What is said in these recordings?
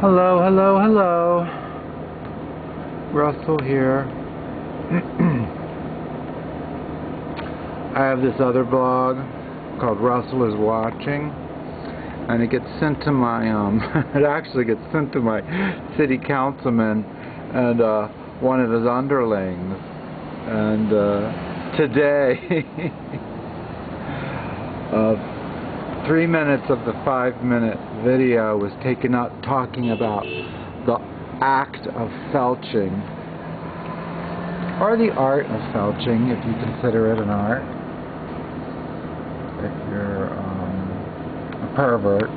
Hello, hello, hello. Russell here. I have this other blog called Russell is Watching, and it gets sent to my it actually gets sent to my city councilman and one of his underlings. And today 3 minutes of the 5-minute video was taken up talking about the act of felching, or the art of felching, if you consider it an art, if you're a pervert.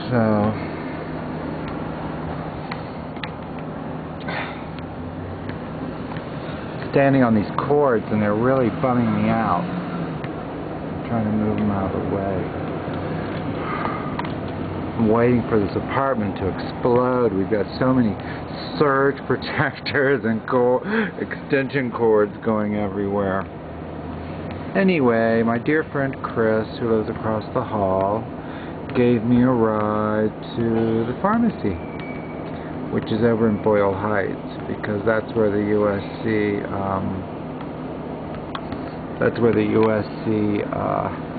So standing on these cords, and they're really bumming me out. I'm trying to move them out of the way. I'm waiting for this apartment to explode. We've got so many surge protectors and extension cords going everywhere. Anyway, my dear friend Chris, who lives across the hall, gave me a ride to the pharmacy, which is over in Boyle Heights, because that's where the USC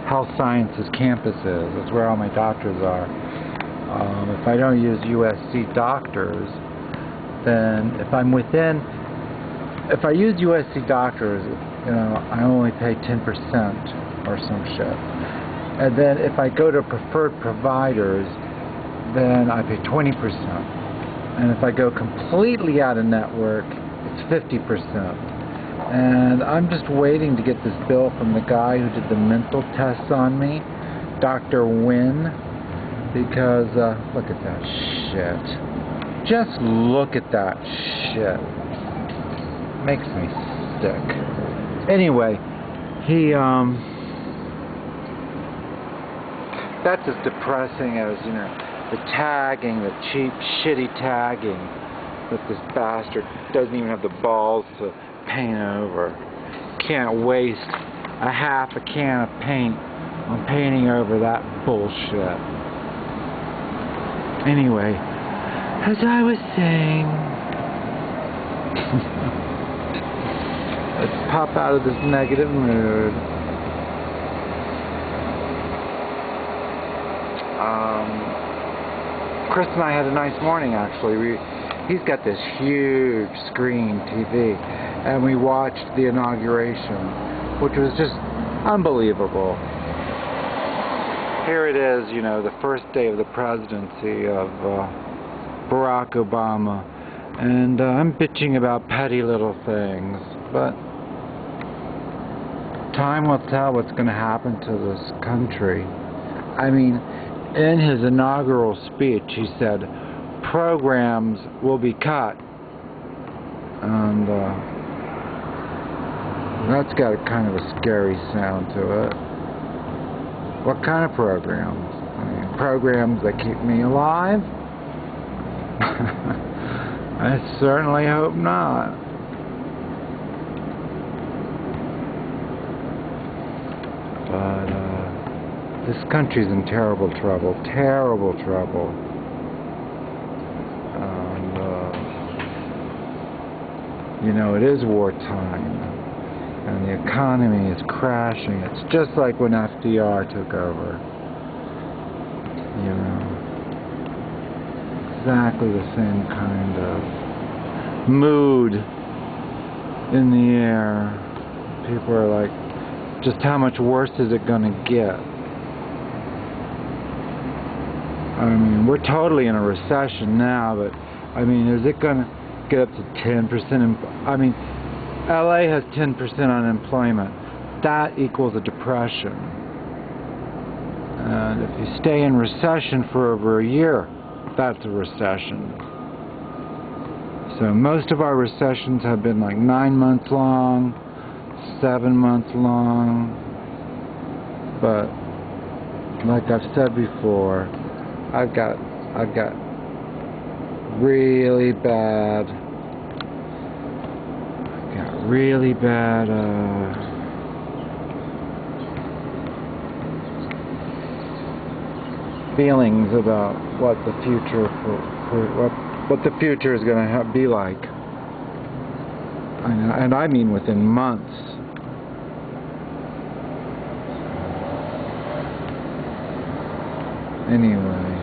Health Sciences campus is. That's where all my doctors are. If I don't use USC doctors, then if I use USC doctors, you know, I only pay 10% or some shit. And then if I go to preferred providers, then I pay 20%. And if I go completely out of network, it's 50%. And I'm just waiting to get this bill from the guy who did the mental tests on me, Dr. Wynn, because look at that shit. Just look at that shit. Makes me sick. Anyway, he that's as depressing as, you know, the tagging, the cheap, shitty tagging that this bastard doesn't even have the balls to paint over. Can't waste a half a can of paint on painting over that bullshit. Anyway, as I was saying, let's pop out of this negative mood. Chris and I had a nice morning, actually. He's got this huge screen TV, and we watched the inauguration, which was just unbelievable. Here it is, you know, the first day of the presidency of Barak Obama, and I'm bitching about petty little things, but time will tell what's going to happen to this country. I mean, in his inaugural speech, he said, programs will be cut. And that's got a kind of a scary sound to it. What kind of programs? I mean, programs that keep me alive? I certainly hope not. But this country's in terrible trouble, terrible trouble. And, you know, it is wartime, and the economy is crashing. It's just like when FDR took over. You know, exactly the same kind of mood in the air. People are like, just how much worse is it going to get? I mean, we're totally in a recession now, but, I mean, is it going to get up to 10%? I mean, LA has 10% unemployment. That equals a depression. And if you stay in recession for over a year, that's a recession. So most of our recessions have been like 9 months long, 7 months long. But, like I've said before, I've got really bad feelings about what the future what the future is going to be like. And I mean within months. Anyway,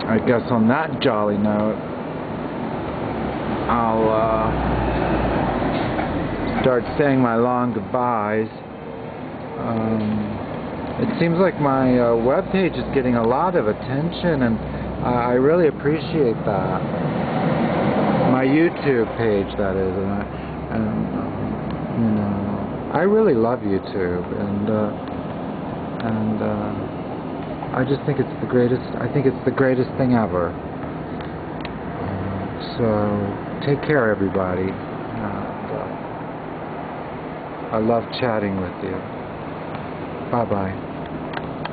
I guess on that jolly note, I'll start saying my long goodbyes. It seems like my webpage is getting a lot of attention, and I really appreciate that. My YouTube page, that is, and you know, I really love YouTube, and I just think it's the greatest. I think it's the greatest thing ever. So take care, everybody. I love chatting with you. Bye-bye.